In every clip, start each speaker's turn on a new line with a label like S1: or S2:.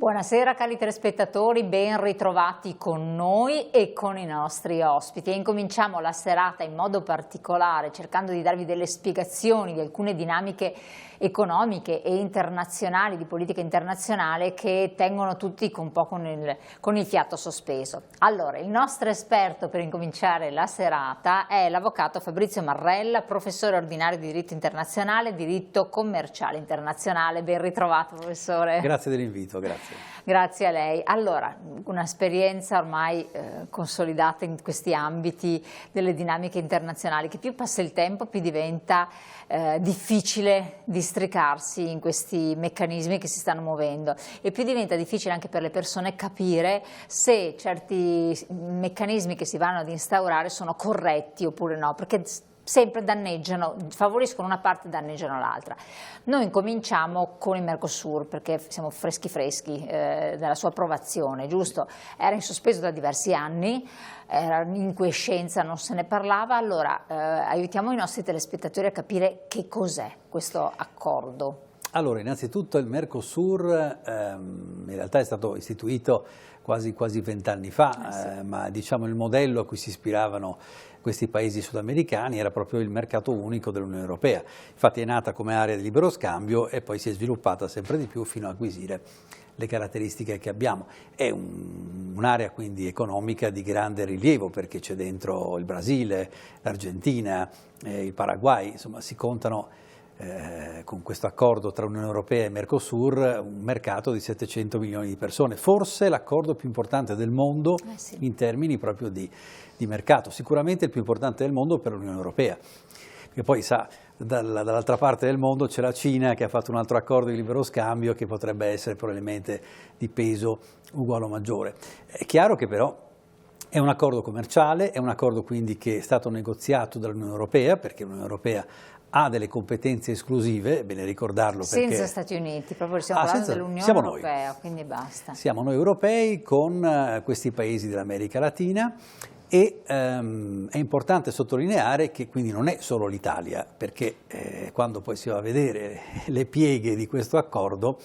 S1: Buonasera cari telespettatori, ben ritrovati con noi e con i nostri ospiti. E incominciamo la serata in modo particolare cercando di darvi delle spiegazioni di alcune dinamiche economiche e internazionali, di politica internazionale, che tengono tutti un po' con il fiato sospeso. Allora, il nostro esperto per incominciare la serata è l'avvocato Fabrizio Marrella, professore ordinario di diritto internazionale e diritto commerciale internazionale. Ben ritrovato, professore.
S2: Grazie dell'invito, grazie.
S1: Grazie a lei. Allora, un'esperienza ormai consolidata in questi ambiti delle dinamiche internazionali, che più passa il tempo più diventa difficile districarsi in questi meccanismi che si stanno muovendo, e più diventa difficile anche per le persone capire se certi meccanismi che si vanno ad instaurare sono corretti oppure no, perché sempre danneggiano, favoriscono una parte e danneggiano l'altra. Noi incominciamo con il Mercosur, perché siamo freschi dalla sua approvazione, giusto? Era in sospeso da diversi anni, era in quiescenza, non se ne parlava. Allora aiutiamo i nostri telespettatori a capire che cos'è questo accordo.
S2: Allora, innanzitutto il Mercosur in realtà è stato istituito quasi 20 anni fa, sì. Ma diciamo il modello a cui si ispiravano questi paesi sudamericani era proprio il mercato unico dell'Unione Europea. Infatti è nata come area di libero scambio e poi si è sviluppata sempre di più fino a acquisire le caratteristiche che abbiamo. È un'area quindi economica di grande rilievo, perché c'è dentro il Brasile, l'Argentina, il Paraguay, insomma si contano con questo accordo tra Unione Europea e Mercosur un mercato di 700 milioni di persone, forse l'accordo più importante del mondo sì, in termini proprio di mercato, sicuramente il più importante del mondo per l'Unione Europea, perché poi sa, dall'altra parte del mondo c'è la Cina che ha fatto un altro accordo di libero scambio che potrebbe essere probabilmente di peso uguale o maggiore. È chiaro che però è un accordo commerciale, è un accordo quindi che è stato negoziato dall'Unione Europea, perché l'Unione Europea ha delle competenze esclusive, è bene ricordarlo.
S1: Senza Stati Uniti, proprio stiamo parlando dell'Unione Europea, quindi basta.
S2: Siamo noi europei con questi paesi dell'America Latina e è importante sottolineare che quindi non è solo l'Italia, perché quando poi si va a vedere le pieghe di questo accordo,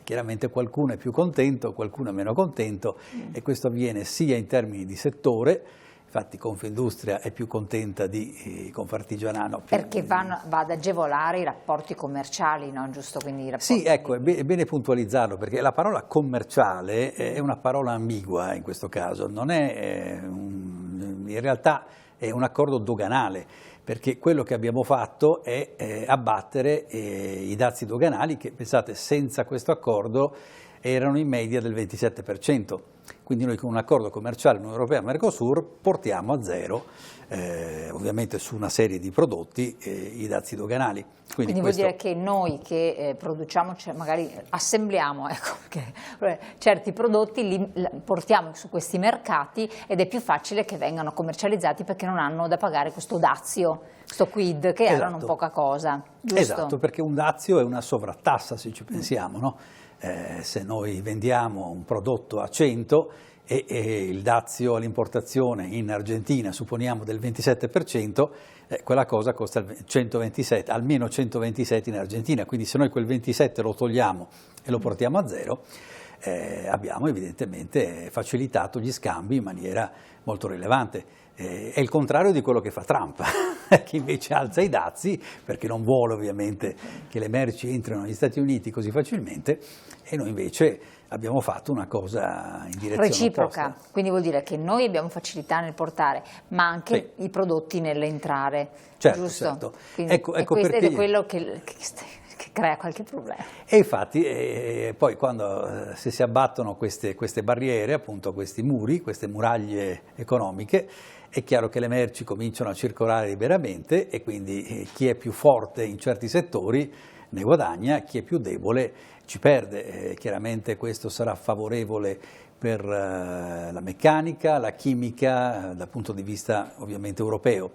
S2: chiaramente qualcuno è più contento, qualcuno è meno contento e questo avviene sia in termini di settore. Infatti Confindustria è più contenta di Confartigianato.
S1: Perché va ad agevolare i rapporti commerciali, no? Giusto? Quindi i rapporti
S2: sì, ecco, è bene puntualizzarlo, perché la parola commerciale è una parola ambigua in questo caso, non è in realtà è un accordo doganale, perché quello che abbiamo fatto è abbattere i dazi doganali che, pensate, senza questo accordo erano in media del 27%. Quindi noi con un accordo commerciale Unione Europea-Mercosur portiamo a zero, ovviamente su una serie di prodotti, i dazi doganali.
S1: Quindi vuol dire che noi che produciamo, magari assembliamo certi prodotti, li portiamo su questi mercati ed è più facile che vengano commercializzati perché non hanno da pagare questo dazio, questo quid, che era non poca cosa, giusto?
S2: Esatto, perché un dazio è una sovrattassa, se ci pensiamo, no? Se noi vendiamo un prodotto a 100 e il dazio all'importazione in Argentina supponiamo del 27%, quella cosa costa 127, almeno 127 in Argentina, quindi se noi quel 27 lo togliamo e lo portiamo a zero, abbiamo evidentemente facilitato gli scambi in maniera molto rilevante. È il contrario di quello che fa Trump, che invece alza i dazi perché non vuole ovviamente che le merci entrino negli Stati Uniti così facilmente, e noi invece abbiamo fatto una cosa in direzione
S1: reciproca,
S2: opposta.
S1: Quindi vuol dire che noi abbiamo facilità nel portare, ma anche i prodotti nell'entrare,
S2: certo,
S1: giusto?
S2: Certo.
S1: Quindi,
S2: ecco
S1: questo
S2: perché
S1: è quello che crea qualche problema.
S2: E infatti poi quando se si abbattono queste barriere, appunto questi muri, queste muraglie economiche, è chiaro che le merci cominciano a circolare liberamente e quindi chi è più forte in certi settori ne guadagna, chi è più debole ci perde. Chiaramente questo sarà favorevole per la meccanica, la chimica, dal punto di vista ovviamente europeo,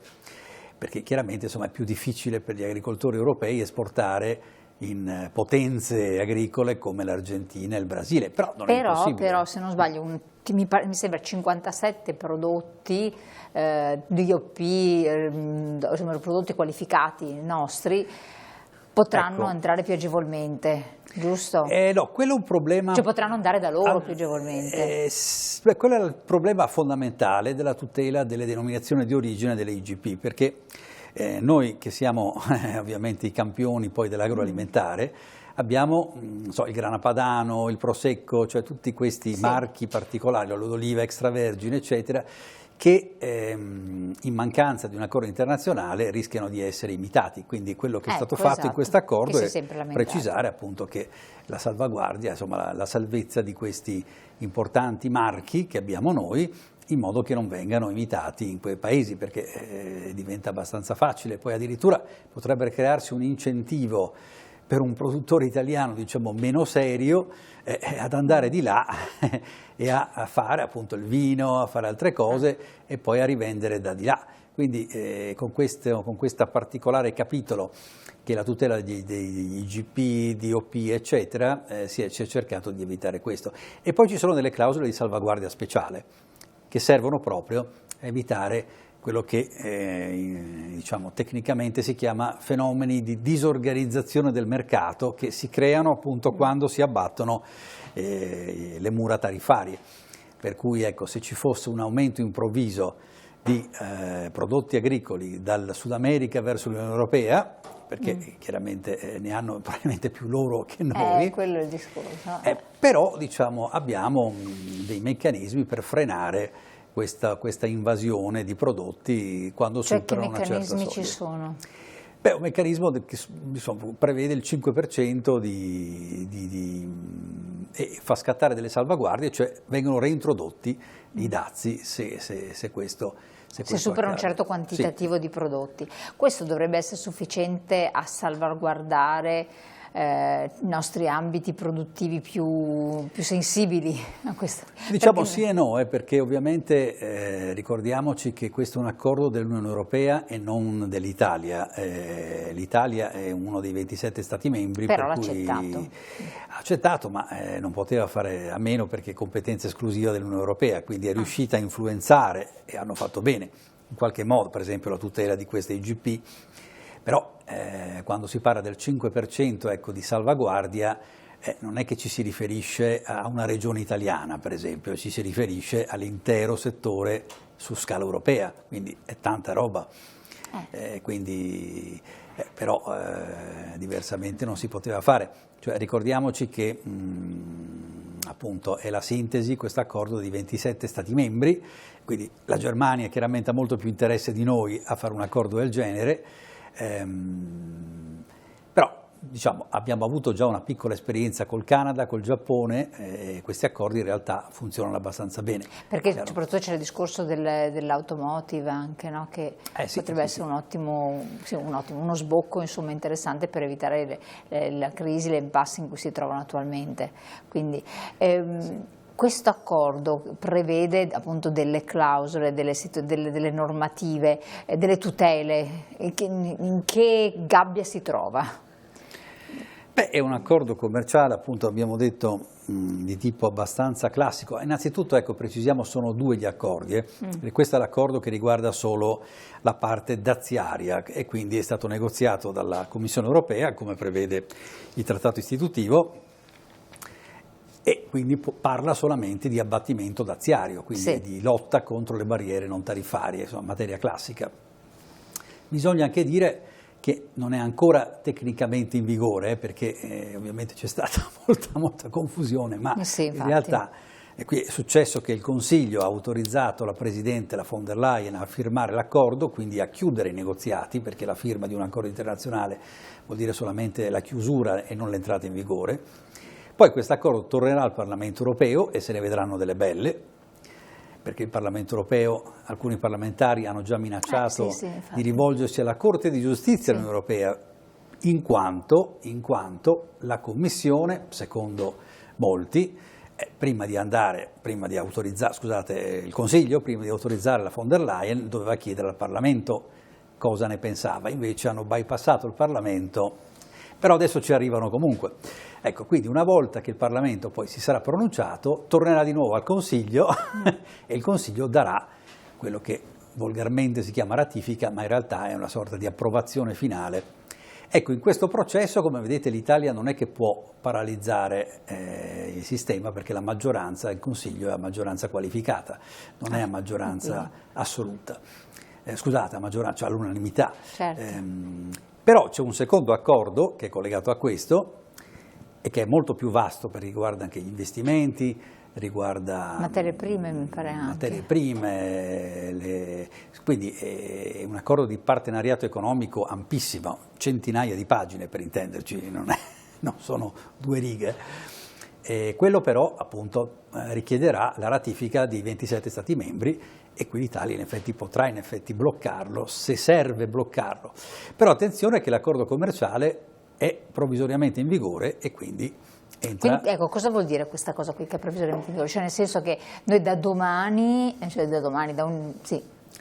S2: perché chiaramente insomma, è più difficile per gli agricoltori europei esportare in potenze agricole come l'Argentina e il Brasile, però non è impossibile.
S1: Però se non sbaglio mi sembra 57 prodotti DOP, prodotti qualificati nostri, potranno
S2: ecco,
S1: entrare più agevolmente, giusto?
S2: No, quello è un problema...
S1: Cioè potranno andare da loro più agevolmente.
S2: Quello è il problema fondamentale della tutela delle denominazioni di origine delle IGP, perché noi che siamo ovviamente i campioni poi dell'agroalimentare, abbiamo il grana padano, il prosecco, cioè tutti questi marchi particolari, l'olio d'oliva extravergine, eccetera, che in mancanza di un accordo internazionale rischiano di essere imitati. Quindi quello che è stato fatto in questo accordo è precisare appunto che la salvaguardia, insomma la salvezza di questi importanti marchi che abbiamo noi, in modo che non vengano imitati in quei paesi, perché diventa abbastanza facile. Poi addirittura potrebbe crearsi un incentivo per un produttore italiano, diciamo, meno serio, ad andare di là e a fare appunto il vino, a fare altre cose e poi a rivendere da di là. Quindi con questo particolare capitolo, che è la tutela dei IGP, DOP, eccetera, si è cercato di evitare questo. E poi ci sono delle clausole di salvaguardia speciale, che servono proprio a evitare quello che diciamo, tecnicamente si chiama fenomeni di disorganizzazione del mercato, che si creano appunto quando si abbattono le mura tariffarie. Per cui ecco, se ci fosse un aumento improvviso di prodotti agricoli dal Sud America verso l'Unione Europea, perché chiaramente ne hanno probabilmente più loro che noi,
S1: quello è il discorso.
S2: Però diciamo, abbiamo dei meccanismi per frenare questa invasione di prodotti quando superano una certa soglia.
S1: Che meccanismi ci sono?
S2: Beh, un meccanismo che prevede il 5% e fa scattare delle salvaguardie, cioè vengono reintrodotti i dazi se questo
S1: supera un certo quantitativo di prodotti. Questo dovrebbe essere sufficiente a salvaguardare i nostri ambiti produttivi più sensibili a questo?
S2: Diciamo sì e no, perché ovviamente ricordiamoci che questo è un accordo dell'Unione Europea e non dell'Italia. L'Italia è uno dei 27 Stati membri,
S1: però
S2: per
S1: l'ha
S2: cui
S1: accettato.
S2: Ha accettato, ma non poteva fare a meno perché è competenza esclusiva dell'Unione Europea, quindi è riuscita a influenzare, e hanno fatto bene in qualche modo, per esempio la tutela di queste IGP. Però quando si parla del 5% ecco, di salvaguardia, non è che ci si riferisce a una regione italiana, per esempio, ci si riferisce all'intero settore su scala europea, quindi è tanta roba. Però diversamente non si poteva fare. Cioè, ricordiamoci che appunto è la sintesi, questo accordo di 27 Stati membri, quindi la Germania chiaramente ha molto più interesse di noi a fare un accordo del genere. Però diciamo, abbiamo avuto già una piccola esperienza col Canada, col Giappone, e questi accordi in realtà funzionano abbastanza bene.
S1: Perché soprattutto c'è il discorso dell'automotive anche, no? Che potrebbe essere uno sbocco insomma, interessante per evitare la crisi, l'impasse in cui si trovano attualmente. Quindi, questo accordo prevede appunto delle clausole, delle normative, delle tutele. In che gabbia si trova?
S2: Beh, è un accordo commerciale, appunto abbiamo detto, di tipo abbastanza classico. Innanzitutto, ecco, precisiamo, sono due gli accordi. E questo è l'accordo che riguarda solo la parte daziaria e quindi è stato negoziato dalla Commissione europea, come prevede il trattato istitutivo, e quindi parla solamente di abbattimento daziario, quindi di lotta contro le barriere non tariffarie, insomma, materia classica. Bisogna anche dire che non è ancora tecnicamente in vigore, perché ovviamente c'è stata molta confusione, ma in realtà qui è successo che il Consiglio ha autorizzato la Presidente, la von der Leyen, a firmare l'accordo, quindi a chiudere i negoziati, perché la firma di un accordo internazionale vuol dire solamente la chiusura e non l'entrata in vigore. Poi questo accordo tornerà al Parlamento europeo e se ne vedranno delle belle, perché il Parlamento europeo, alcuni parlamentari hanno già minacciato di rivolgersi alla Corte di Giustizia dell'Unione Europea, in quanto la Commissione, secondo molti, il Consiglio, prima di autorizzare la von der Leyen, doveva chiedere al Parlamento cosa ne pensava, invece hanno bypassato il Parlamento, però adesso ci arrivano comunque. Ecco, quindi una volta che il Parlamento poi si sarà pronunciato, tornerà di nuovo al Consiglio e il Consiglio darà quello che volgarmente si chiama ratifica, ma in realtà è una sorta di approvazione finale. Ecco, in questo processo, come vedete, l'Italia non è che può paralizzare il sistema, perché la maggioranza, il Consiglio è a maggioranza qualificata, non è a maggioranza assoluta. Scusate, a maggioranza, cioè all'unanimità.
S1: Certo.
S2: Però c'è un secondo accordo che è collegato a questo e che è molto più vasto, perché riguarda anche gli investimenti, riguarda
S1: materie prime, mi pare anche.
S2: Materie prime, quindi è un accordo di partenariato economico ampissimo, centinaia di pagine per intenderci, non sono 2 righe. Quello però appunto richiederà la ratifica di 27 Stati membri e qui l'Italia in effetti potrà bloccarlo, se serve bloccarlo. Però attenzione che l'accordo commerciale è provvisoriamente in vigore e quindi entra...
S1: Quindi, ecco, cosa vuol dire questa cosa qui che è provvisoriamente in vigore? Cioè nel senso che noi da domani,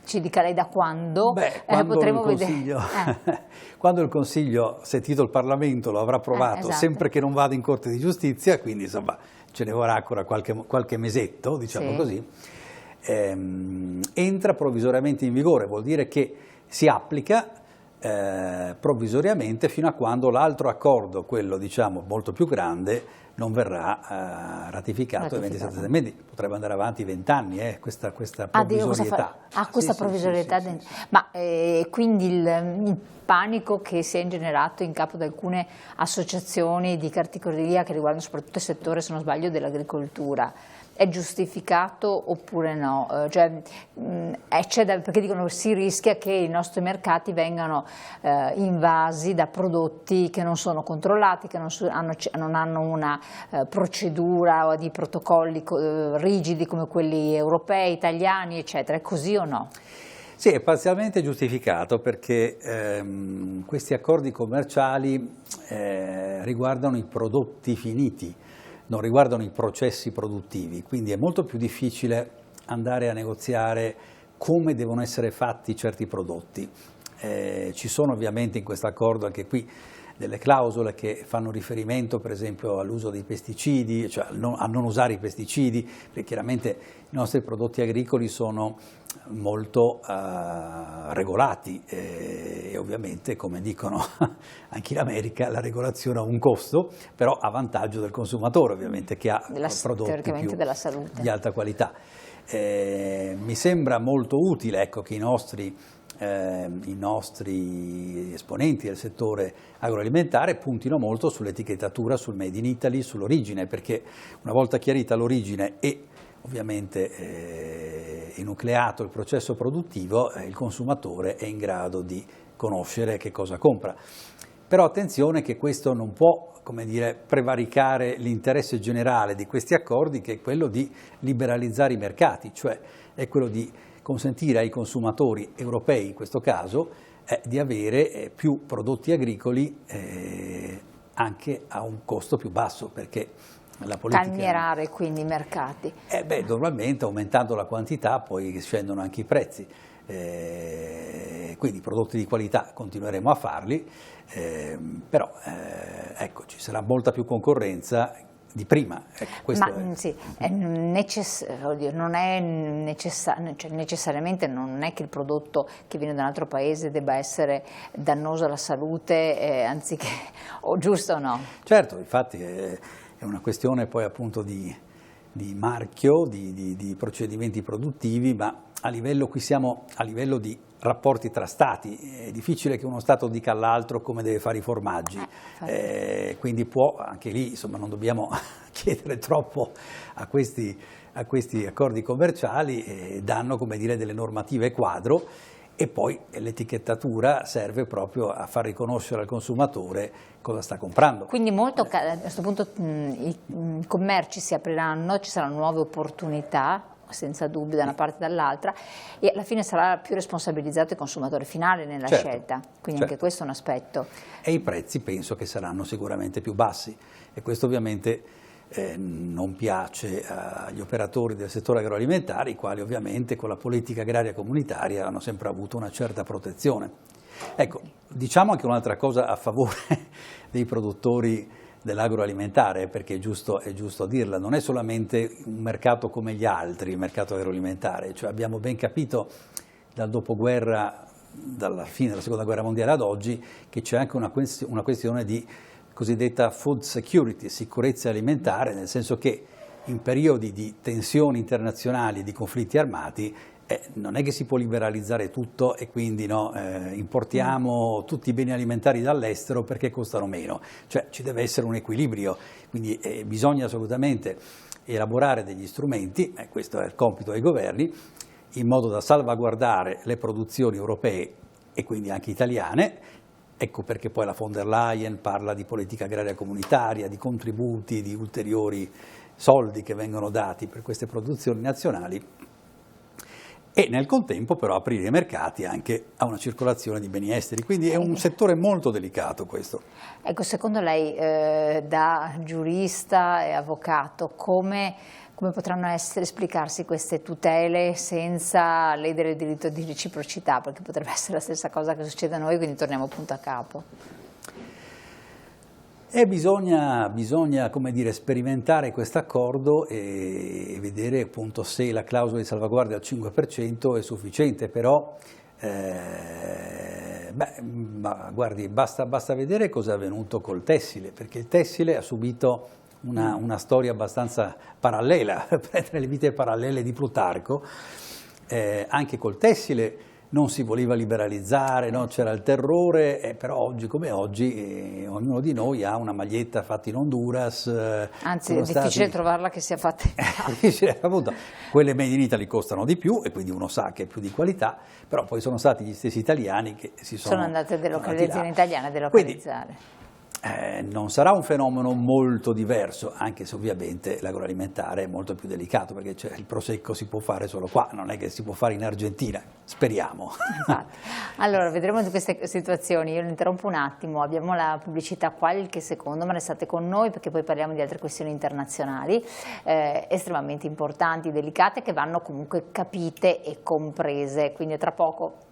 S1: ci dica lei da quando, potremo vedere...
S2: Quando il Consiglio, sentito il Parlamento, lo avrà approvato,
S1: esatto.
S2: Sempre che non vada in Corte di Giustizia, quindi insomma ce ne vorrà ancora qualche mesetto, diciamo così, entra provvisoriamente in vigore, vuol dire che si applica provvisoriamente fino a quando l'altro accordo, quello diciamo molto più grande, non verrà ratificato dai 27 Stati membri. Potrebbe andare avanti 20 anni questa provvisorietà.
S1: Questa provvisorietà.
S2: Sì.
S1: Ma quindi il panico che si è ingenerato in capo ad alcune associazioni di categoria che riguardano soprattutto il settore, se non sbaglio, dell'agricoltura, è giustificato oppure no? Perché dicono che si rischia che i nostri mercati vengano invasi da prodotti che non sono controllati, che non hanno una procedura o di protocolli rigidi come quelli europei, italiani, eccetera. È così o no?
S2: Sì, è parzialmente giustificato perché questi accordi commerciali riguardano i prodotti finiti, non riguardano i processi produttivi, quindi è molto più difficile andare a negoziare come devono essere fatti certi prodotti. Ci sono ovviamente in questo accordo anche qui delle clausole che fanno riferimento per esempio all'uso dei pesticidi, cioè a non usare i pesticidi, perché chiaramente i nostri prodotti agricoli sono molto regolati e ovviamente, come dicono anche in America, la regolazione ha un costo, però a vantaggio del consumatore ovviamente, che ha prodotti più
S1: della salute,
S2: di alta qualità. Mi sembra molto utile, ecco, che i nostri esponenti del settore agroalimentare puntino molto sull'etichettatura, sul Made in Italy, sull'origine, perché una volta chiarita l'origine e ovviamente enucleato il processo produttivo, il consumatore è in grado di conoscere che cosa compra. Però attenzione che questo non può, come dire, prevaricare l'interesse generale di questi accordi, che è quello di liberalizzare i mercati, cioè è quello di consentire ai consumatori europei, in questo caso, di avere più prodotti agricoli anche a un costo più basso, perché la politica...
S1: Calmierare quindi i mercati.
S2: Normalmente aumentando la quantità poi scendono anche i prezzi, quindi prodotti di qualità continueremo a farli, però ecco, ci sarà molta più concorrenza di prima. Ecco,
S1: non è necessariamente non è che il prodotto che viene da un altro paese debba essere dannoso alla salute, anziché, o giusto o no?
S2: Certo, infatti è una questione poi appunto di marchio, di procedimenti produttivi, ma a livello, qui siamo a livello di rapporti tra stati, è difficile che uno Stato dica all'altro come deve fare i formaggi, quindi anche lì insomma non dobbiamo chiedere troppo a questi accordi commerciali, danno, come dire, delle normative quadro, e poi l'etichettatura serve proprio a far riconoscere al consumatore cosa sta comprando.
S1: Quindi a questo punto i commerci si apriranno, ci saranno nuove opportunità, senza dubbio, da una parte e dall'altra, e alla fine sarà più responsabilizzato il consumatore finale nella scelta, quindi anche questo è un aspetto.
S2: E i prezzi penso che saranno sicuramente più bassi, e questo ovviamente non piace agli operatori del settore agroalimentare, i quali ovviamente con la politica agraria comunitaria hanno sempre avuto una certa protezione. Ecco, diciamo anche un'altra cosa a favore dei produttori dell'agroalimentare, perché è giusto dirla, non è solamente un mercato come gli altri, il mercato agroalimentare, cioè abbiamo ben capito dal dopoguerra dalla fine della seconda guerra mondiale ad oggi, che c'è anche una questione di cosiddetta food security, sicurezza alimentare, nel senso che in periodi di tensioni internazionali, di conflitti armati, non è che si può liberalizzare tutto e quindi importiamo tutti i beni alimentari dall'estero perché costano meno, cioè ci deve essere un equilibrio, quindi bisogna assolutamente elaborare degli strumenti, questo è il compito dei governi, in modo da salvaguardare le produzioni europee e quindi anche italiane. Ecco perché poi la von der Leyen parla di politica agraria comunitaria, di contributi, di ulteriori soldi che vengono dati per queste produzioni nazionali e nel contempo però aprire i mercati anche a una circolazione di beni esteri, quindi è un settore molto delicato questo.
S1: Ecco, secondo lei da giurista e avvocato come potranno esplicarsi queste tutele senza ledere il diritto di reciprocità, perché potrebbe essere la stessa cosa che succede a noi, quindi torniamo punto a capo.
S2: E bisogna come dire, sperimentare questo accordo e vedere appunto se la clausola di salvaguardia al 5% è sufficiente, però guardi, basta vedere cosa è avvenuto col tessile, perché il tessile ha subito una storia abbastanza parallela, prendere le vite parallele di Plutarco, anche col tessile non si voleva liberalizzare, no? C'era il terrore, però oggi come oggi ognuno di noi ha una maglietta fatta in Honduras.
S1: Anzi, è difficile trovarla che sia fatta in Italia.
S2: Appunto, quelle made in Italy costano di più e quindi uno sa che è più di qualità, però poi sono stati gli stessi italiani che sono
S1: andate le aziende italiane a delocalizzare.
S2: Quindi, non sarà un fenomeno molto diverso, anche se ovviamente l'agroalimentare è molto più delicato, perché il prosecco si può fare solo qua, non è che si può fare in Argentina, speriamo.
S1: Infatti. Allora, vedremo di queste situazioni, io lo interrompo un attimo, abbiamo la pubblicità qualche secondo, ma restate con noi perché poi parliamo di altre questioni internazionali estremamente importanti, delicate, che vanno comunque capite e comprese, quindi tra poco